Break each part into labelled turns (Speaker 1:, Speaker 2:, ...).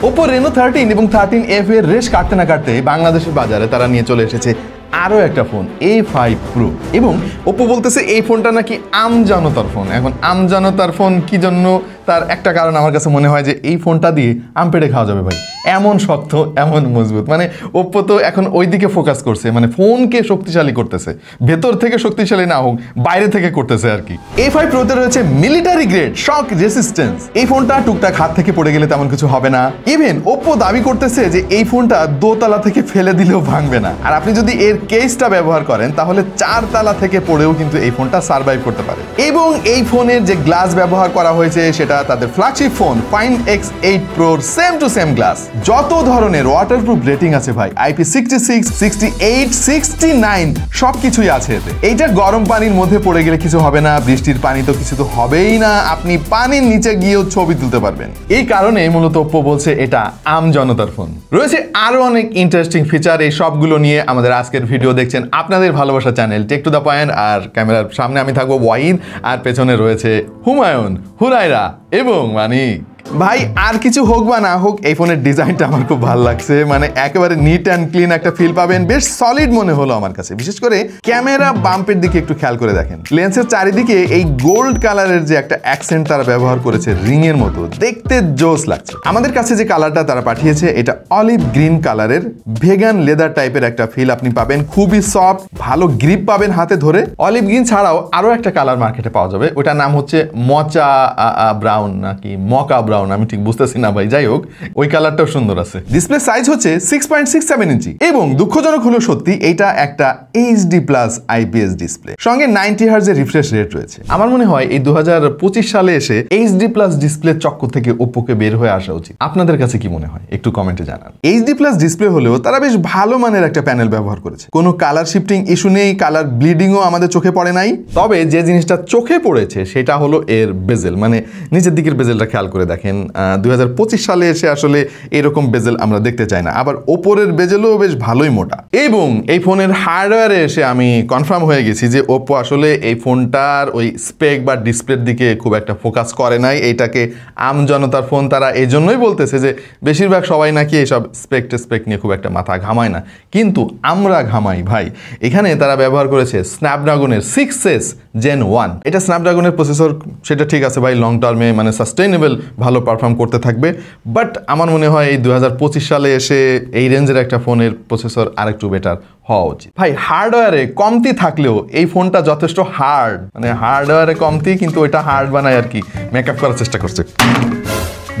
Speaker 1: Oppo Reno 13 এবং 13F এর রেশ কাটতে না কাটতে বাংলাদেশের বাজারে তারা নিয়ে চলে এসেছে আরো একটা ফোন A5 Pro এবং Oppo বলতেছে এই ফোনটা নাকি আমজনতার ফোন। এখন আমজনতার ফোন কি জন্য, তার একটা কারণ আমার কাছে মনে হয় যে এই ফোনটা দিয়ে আম পেড়ে খাওয়া যাবে ভাই, এমন শক্ত এমন মজবুত। মানে Oppo তো এখন ওই দিকে ফোকাস করছে, মানে ফোনকে শক্তিশালী করতেছে, ভেতর থেকে শক্তিশালী না হোক বাইরে থেকে করতেছে আর কি। A5 Pro তে রয়েছে মিলিটারি গ্রেড শক রেসিস্ট্যান্স। এই ফোনটা টুকটাক হাত থেকে পড়ে গেলে তেমন কিছু হবে না। ইভেন Oppo দাবি করতেছে যে এই ফোনটা দোতলা থেকে ফেলে দিলেও ভাঙবে না, আর আপনি যদি এর কেসটা ব্যবহার করেন তাহলে 4 তলা থেকে পড়েও কিন্তু এই ফোনটা সার্ভাইভ করতে পারে। এবং এই ফোনের যে গ্লাস ব্যবহার করা হয়েছে সেটা তাদের flagship phone Find X8 Pro same to same glass. যত ধরনের ওয়াটারপ্রুফ রেটিং আছে ভাই, IP66, 68, 69 সবকিছুই আছে এতে। এইটা গরম পানির মধ্যে পড়ে গেলে কিছু হবে না, বৃষ্টির পানি তো কিছু তো হবেই না, আপনি পানির নিচে গিয়েও ছবি তুলতে পারবেন। এই কারণে মূলত Oppo বলছে এটা আমজনতার ফোন। রয়েছে আরো অনেক ইন্টারেস্টিং ফিচার, এই সবগুলো নিয়ে আমাদের আজকের ভিডিও দেখছেন আপনাদের ভালোবাসা channel tech to the point. আর ক্যামেরার সামনে আমি থাকবো ওয়াহিদ, আর পেছনে রয়েছে হুমায়ুন, হুরাইরা এবং মানিক। ভাই আর কিছু হোক বা না হোক, এই ফোনের ডিজাইনটা আমার খুব ভালো লাগছে, মানে একেবারে নিট অ্যান্ড ক্লিন একটা ফিল পাবেন, বেশ সলিড মনে হলো আমার কাছে। বিশেষ করে ক্যামেরা বাম্পের দিকে একটু খেয়াল করে দেখেন, লেন্সের চারিদিকে এই গোল্ড কালারের যে একটা অ্যাকসেন্ট তারা ব্যবহার করেছে রিং এর মতো, দেখতে জোস লাগছে। আমাদের কাছে যে কালারটা তারা পাঠিয়েছে এটা অলিভ গ্রিন কালারের ভেগান লেদার টাইপের একটা ফিল আপনি পাবেন, খুবই সফট, ভালো গ্রিপ পাবেন হাতে ধরে। অলিভ গ্রিন ছাড়াও আরো একটা কালার মার্কেটে পাওয়া যাবে, ওটার নাম হচ্ছে মচা ব্রাউন নাকি মকা ব্রাউন, আমি ঠিক বুঝতেছি না ভাই, যাই হোক ওই কালারটাও সুন্দর আছে। ডিসপ্লে সাইজ হচ্ছে 6.67 ইঞ্চি এবং দুঃখজনক হলো সত্যি এটা একটা HD+ IPS ডিসপ্লে, সঙ্গে 90 হার্জ এর রিফ্রেশ রেট রয়েছে। আমার মনে হয় এই 2025 সালে এসে HD+ ডিসপ্লে চক্কর থেকে Oppo-কে বের হয়ে আসা উচিত। আপনাদের কাছে কি মনে হয় একটু কমেন্টে জানান। HD+ ডিসপ্লে হলেও তারা বেশ ভালো মানের একটা প্যানেল ব্যবহার করেছে, কোনো কালার শিফটিং ইস্যু নেই, কালার ব্লিডিংও আমাদের চোখে পড়ে নাই। তবে যে জিনিসটা চোখে পড়েছে সেটা হলো এর বেজেল, মানে নিচের দিকের বেজেলটা খেয়াল করে দেখেন। 2025 সালে এসে আসলে এরকম বেজেল আমরা দেখতে চাই না। আবার ওপোরের বেজেলও বেশ ভালোই মোটা। এবং এই ফোনের হার্ডওয়্যারে এসে আমি কনফার্ম হয়ে গেছি যে Oppo আসলে এই ফোনটার ওই স্পেক বা ডিসপ্লের দিকে খুব একটা ফোকাস করে নাই। এইটাকে আমজনতার ফোন তারা এই জন্যই বলতেছে যে বেশিরভাগ সবাই নাকি এইসব স্পেক নিয়ে খুব একটা মাথা ঘামায় না, কিন্তু আমরা ঘামাই ভাই। এখানে তারা ব্যবহার করেছে স্ন্যাপড্রাগনের 6S Gen 1। এটা স্ন্যাপড্রাগনের প্রসেসর, সেটা ঠিক আছে ভাই, লং টার্মে মানে সাস্টেইনেবল ভালো পারফর্ম করতে থাকবে, বাট আমার মনে হয় এই 2025 সালে এসে এই রেঞ্জের একটা ফোনের প্রসেসর আরেকটু বেটার হওয়া উচিত। ভাই হার্ডওয়্যারে কমতি থাকলেও এই ফোনটা যথেষ্ট হার্ড, মানে হার্ডওয়্যারে কমতি কিন্তু ওইটা হার্ড বানায় আর কি, মেকআপ করার চেষ্টা করছে।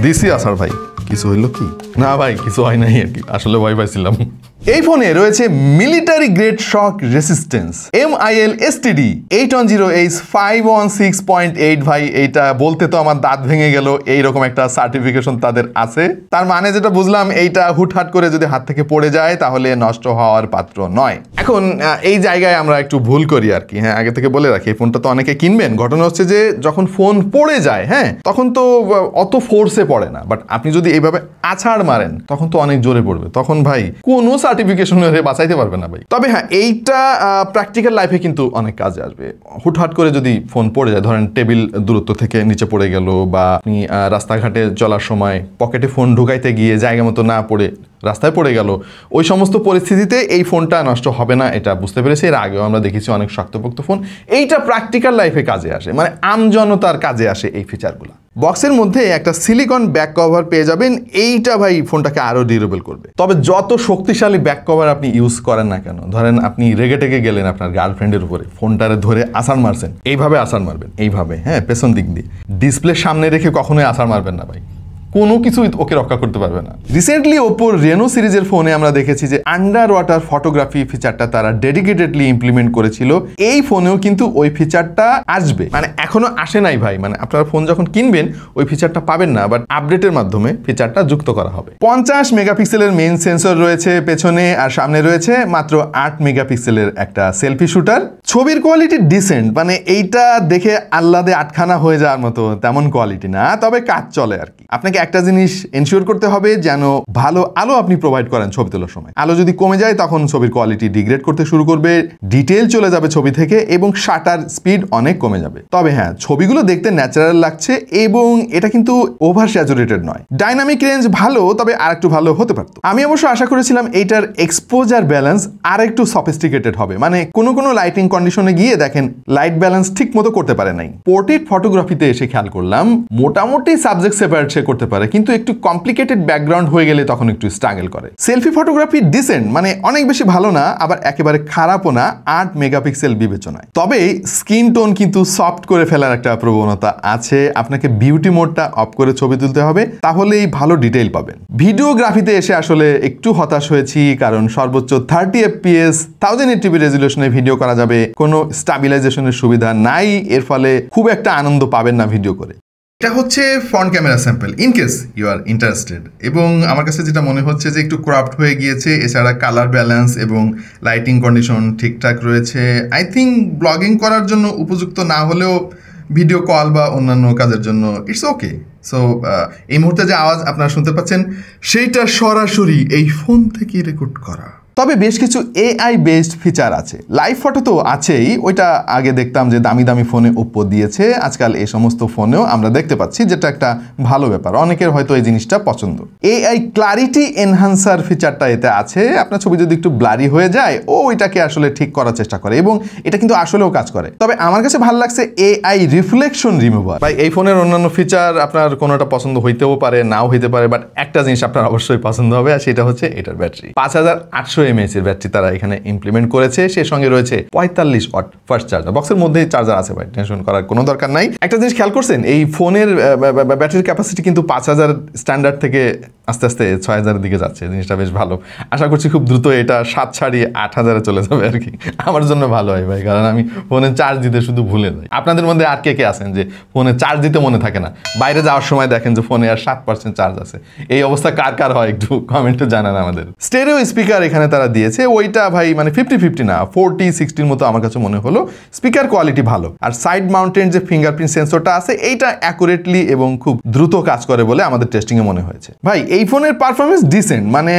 Speaker 1: দিছি আসার ভাই, কিছু হইলো কি না ভাই, কিছু হয় নাই আর কি, আসলে ভয় পাইছিলাম। এই ফোনে রয়েছে মিলিটারি গ্রেড শক রেসিস্ট্যান্স MIL STD 810H 516.8। ভাই এইটা বলতে তো আমার দাঁত ভেঙে গেল, এইরকম একটা সার্টিফিকেশন তাদের আছে। তার মানে যেটা বুঝলাম, এইটা হুটহাট করে যদি হাত থেকে পড়ে যায় তাহলে নষ্ট হওয়ার পাত্র নয়। এখন এই জায়গায় আমরা একটু ভুল করি আর কি। হ্যাঁ, আগে থেকে বলে রাখি এই ফোনটা তো অনেকে কিনবেন, ঘটনা হচ্ছে যে যখন ফোন পড়ে যায়, হ্যাঁ, তখন তো অত ফোর্সে পড়ে না, বাট আপনি যদি এইভাবে আছাড় মারেন তখন তো অনেক জোরে পড়বে, তখন ভাই কোনো সার্টিফিকেশন বাঁচাইতে পারবে না ভাই। তবে হ্যাঁ, এইটা প্র্যাকটিক্যাল লাইফে কিন্তু অনেক কাজে আসবে। হুটহাট করে যদি ফোন পড়ে যায়, ধরেন টেবিল দূরত্ব থেকে নিচে পড়ে গেল, বা আপনি রাস্তাঘাটে চলার সময় পকেটে ফোন ঢুকাইতে গিয়ে জায়গা মতো না পড়ে রাস্তায় পড়ে গেল, ওই সমস্ত পরিস্থিতিতে এই ফোনটা নষ্ট হবে না, এটা বুঝতে পেরেছি। এর আগেও আমরা দেখেছি অনেক শক্তপোক্ত ফোন। এইটা প্র্যাকটিক্যাল লাইফে কাজে আসে, মানে আমজনতার কাজে আসে এই ফিচারগুলো। বক্সের মধ্যে একটা সিলিকন ব্যাক কভার পেয়ে যাবেন, এইটা ভাই ফোনটাকে আরো ডিউরেবল করবে। তবে যত শক্তিশালী ব্যাক কভার আপনি ইউজ করেন না কেন, ধরেন আপনি রেগে টেগে গেলেন আপনার গার্লফ্রেন্ডের উপরে, ফোনটারে ধরে আছাড় মারছেন, এইভাবে আছাড় মারবেন, এইভাবে, হ্যাঁ, পেছন দিক দিয়ে, ডিসপ্লে সামনে রেখে কখনোই আছাড় মারবেন না ভাই, কোনো কিছুই ওকে রক্ষা করতে পারবে না। রিসেন্টলি Oppo Reno সিরিজের ফোনে আমরা দেখেছি যে আন্ডার ওয়াটার ফটোগ্রাফি ফিচারটা তারা ডেডিকেটেডলি ইমপ্লিমেন্ট করেছিল। এই ফোনেও কিন্তু ওই ফিচারটা আসবে, মানে এখনো আসে নাই ভাই, মানে আপনারা ফোন যখন কিনবেন ওই ফিচারটা পাবেন না, বাট আপডেটের মাধ্যমে ফিচারটা যুক্ত করা হবে। 50 মেগাপিক্সেলের মেইন সেন্সর রয়েছে পেছনে, আর সামনে রয়েছে মাত্র 8 মেগাপিক্সেলের একটা সেলফি শুটার। ছবির কোয়ালিটি ডিসেন্ট, মানে এইটা দেখে আহ্লাদে আটখানা হয়ে যাওয়ার মতো তেমন কোয়ালিটি না, তবে কাজ চলে আর কি। আপনাকে একটা জিনিস এনশিওর করতে হবে যেন ভালো আলো আপনি প্রোভাইড করেন ছবি তোলার সময়। আলো যদি কমে যায় তখন ছবির কোয়ালিটি ডিগ্রেড করতে শুরু করবে, ডিটেল চলে যাবে ছবি থেকে এবং শাটার স্পিড অনেক কমে যাবে। তবে হ্যাঁ, ছবিগুলো দেখতে ন্যাচারাল লাগছে এবং এটা কিন্তু ওভার স্যাচুরেটেড নয়। ডাইনামিক রেঞ্জ ভালো, তবে আর একটু ভালো হতে পারতো। আমি অবশ্য আশা করেছিলাম এইটার এক্সপোজার ব্যালেন্স আর একটু সফিস্টিকেটেড হবে, মানে কোনো লাইটিং কন্ডিশনে গিয়ে দেখেন লাইট ব্যালেন্স ঠিক মতো করতে পারে নাই। পোর্ট্রেট ফটোগ্রাফিতে এসে খেয়াল করলাম মোটামুটি সাবজেক্ট সেপারেট সে করতে পারে, কিন্তু একটু কমপ্লিকেটেড ব্যাকগ্রাউন্ড হয়ে গেলে তখন একটু স্ট্রাগল করে। সেলফি ফটোগ্রাফি ডিসেন্ট, মানে অনেক বেশি ভালো না, আবার একেবারে খারাপও না 8 মেগাপিক্সেল বিবেচনায়। তবে স্কিন টোন কিন্তু সফট করে ফেলার একটা প্রবণতা আছে। আপনাকে বিউটি মোডটা অফ করে ছবি তুলতে হবে, তাহলেই ভালো ডিটেইল পাবেন। ভিডিওগ্রাফিতে এসে আসলে একটু হতাশ হয়েছি, কারণ সর্বোচ্চ 30 fps 1080p রেজুলেশনে ভিডিও করা যাবে, কোনো স্টাবিলাইজেশনের সুবিধা নাই, এর ফলে খুব একটা আনন্দ পাবেন না ভিডিও করে। এটা হচ্ছে front camera sample, in case you are interested. এবং আমার কাছে যেটা মনে হচ্ছে যে একটু ক্রাফট হয়ে গিয়েছে, এছাড়া কালার ব্যালেন্স এবং লাইটিং কন্ডিশন ঠিকঠাক রয়েছে। আই থিঙ্ক ব্লগিং করার জন্য উপযুক্ত না হলেও ভিডিও কল বা অন্যান্য কাজের জন্য ইটস ওকে। সো এই মুহূর্তে যে আওয়াজ আপনারা শুনতে পাচ্ছেন সেইটা সরাসরি এই ফোন থেকে রেকর্ড করা। তবে বেশ কিছু এআই বেসড ফিচার আছে। লাইভ ফটো তো আছেই, ওইটা আগে দেখতাম যে দামি দামি ফোনে ওপ্পো দিয়েছে, আজকাল এই সমস্ত ফোনেও আমরা দেখতে পাচ্ছি, যেটা একটা ভালো ব্যাপার। অনেকের হয়তো এই জিনিসটা পছন্দ। এআই ক্লারিটি এনহান্সার ফিচারটা এতে আছে। আপনার ছবি যদি একটু ব্লারি হয়ে যায়, ও ওইটাকে আসলে ঠিক করার চেষ্টা করে এবং এটা কিন্তু আসলেও কাজ করে। তবে আমার কাছে ভালো লাগছে এআই রিফ্লেকশন রিমুভার। ভাই এই ফোনের অন্যান্য ফিচার আপনার কোনোটা পছন্দ হইতেও পারে, নাও হইতে পারে, বাট একটা জিনিস আপনার অবশ্যই পছন্দ হবে, আর সেটা হচ্ছে এটার ব্যাটারি। 5800 mAh এর ব্যাটারি তারা এখানে ইমপ্লিমেন্ট করেছে। সে সঙ্গে রয়েছে 45 ওয়াট ফাস্ট চার্জার। বক্সের মধ্যেই চার্জার আছে ভাই, টেনশন করার কোনো দরকার নাই। একটা জিনিস খেয়াল করছেন, এই ফোনের ব্যাটারির ক্যাপাসিটি কিন্তু 5000 স্ট্যান্ডার্ড থেকে আস্তে আস্তে 6000-এর দিকে যাচ্ছে। জিনিসটা বেশ ভালো। আশা করছি খুব দ্রুত এটা 7 ছাড়িয়ে 8000-এ চলে যাবে আর কি। আমার জন্য ভালো হয় ভাই, কারণ আমি ফোনে চার্জ দিতে শুধু ভুলে যাই। আপনাদের মধ্যে আর কে কে আছেন যে ফোনে চার্জ দিতে মনে থাকে না, বাইরে যাওয়ার সময় দেখেন যে ফোনে আর 7% চার্জ আছে? এই অবস্থা কার কার হয় একটু কমেন্টে জানান আমাদের। স্টেরিও স্পিকার এখানে তারা দিয়েছে, ওইটা ভাই মানে 50-50 না, 40-60 মতো আমার কাছে মনে হলো। স্পিকার কোয়ালিটি ভালো, আর সাইড মাউন্টেন যে ফিঙ্গারপ্রিন্ট সেন্সরটা আছে এইটা অ্যাকুরেটলি এবং খুব দ্রুত কাজ করে বলে আমাদের টেস্টিংয়ে মনে হয়েছে। ভাই এই ফোনের পারফরমেন্স ডিসেন্ট, মানে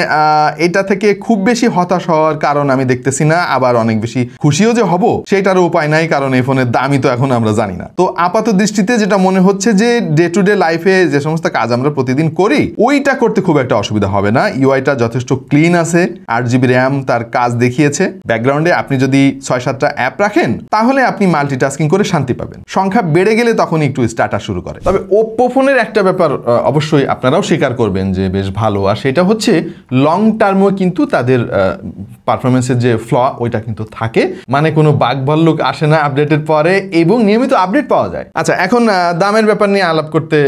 Speaker 1: এটা থেকে খুব বেশি হতাশ হওয়ার কারণ আমি দেখতেছি না, আবার অনেক বেশি খুশিও যে হব সেটারও উপায় নাই, কারণ এই ফোনের দামই তো এখন আমরা জানি না। তো আপাত দৃষ্টিতে যেটা মনে হচ্ছে যে ডে টু ডে লাইফে যে সমস্ত কাজ আমরা প্রতিদিন করি ওইটা করতে খুব একটা অসুবিধা হবে না। ইউআইটা যথেষ্ট ক্লিন আছে, 8GB র্যাম তার কাজ দেখিয়েছে। ব্যাকগ্রাউন্ডে আপনি যদি 6-7টা অ্যাপ রাখেন তাহলে আপনি মাল্টিটাস্কিং করে শান্তি পাবেন। সংখ্যা বেড়ে গেলে তখন একটু স্টার্টার শুরু করে। তবে ওপ্পো ফোনের একটা ব্যাপার অবশ্যই আপনারাও স্বীকার করবেন যে বেশ ভালো, আর সেটা হচ্ছে লং টার্মও কিন্তু তাদের পারফরমেন্সের যে ফ্ল ওইটা কিন্তু থাকে, মানে কোনো বাগ ভাল্লুক আসে না আপডেটের পরে এবং নিয়মিত আপডেট পাওয়া যায়। আচ্ছা, এখন দামের ব্যাপার নিয়ে আলাপ করতে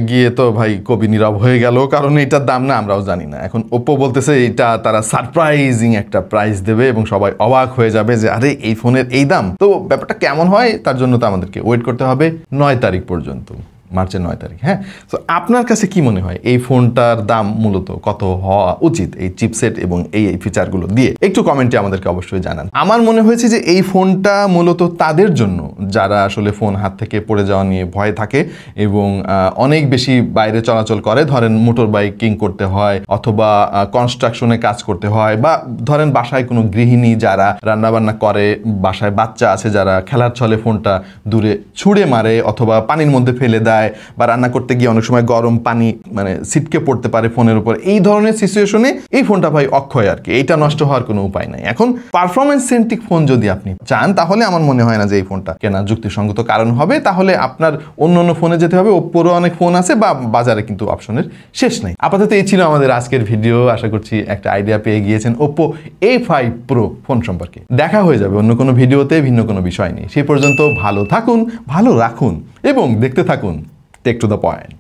Speaker 1: গিয়ে তো ভাই কবি নীরব হয়ে গেল, কারণ এটার দাম না আমরাও জানি না। এখন ওপ্পো বলতেছে এটা তারা সারপ্রাইজিং একটা প্রাইস দেবে এবং সবাই অবাক হয়ে যাবে যে আরে এই ফোনের এই দাম। তো ব্যাপারটা কেমন হয় তার জন্য তো আমাদেরকে ওয়েট করতে হবে 9 তারিখ পর্যন্ত, মার্চের 9 তারিখ। হ্যাঁ, তো আপনার কাছে কি মনে হয় এই ফোনটার দাম মূলত কত হওয়া উচিত এই চিপসেট এবং এই ফিচারগুলো দিয়ে? একটু কমেন্টে আমাদেরকে অবশ্যই জানান। আমার মনে হয়েছে যে এই ফোনটা মূলত তাদের জন্য যারা আসলে ফোন হাত থেকে পড়ে যাওয়া নিয়ে ভয় থাকে এবং অনেক বেশি বাইরে চলাচল করে, ধরেন মোটর বাইকিং করতে হয় অথবা কনস্ট্রাকশনে কাজ করতে হয়, বা ধরেন বাসায় কোনো গৃহিণী যারা রান্নাবান্না করে, বাসায় বাচ্চা আছে যারা খেলার ছলে ফোনটা দূরে ছুঁড়ে মারে অথবা পানির মধ্যে ফেলে দেয়, বা রান্না করতে গিয়ে অনেক সময় গরম পানি মানে ছিটকে পড়তে পারে ফোনের উপর। এই ধরনের সিচুয়েশনে এই ফোনটা ভাই অক্ষয় আর কি, এটা নষ্ট হওয়ার কোনো উপায় নাই। এখন পারফরমেন্স সেন্ট্রিক ফোন যদি আপনি চান তাহলে আমার মনে হয় না যে এই ফোনটা কেনা যুক্তিসঙ্গত কারণ হবে। তাহলে আপনার অন্য অন্য ফোনে যেতে হবে। ওপ্পোরও অনেক ফোন আছে বা বাজারে কিন্তু অপশনের শেষ নাই। আপাতত এই ছিল আমাদের আজকের ভিডিও। আশা করছি একটা আইডিয়া পেয়ে গিয়েছেন ওপ্পো A5 Pro ফোন সম্পর্কে। দেখা হয়ে যাবে অন্য কোনো ভিডিওতে ভিন্ন কোনো বিষয় নিয়ে। সেই পর্যন্ত ভালো থাকুন, ভালো রাখুন এবং দেখতে থাকুন টেক টু দ্য পয়েন্ট।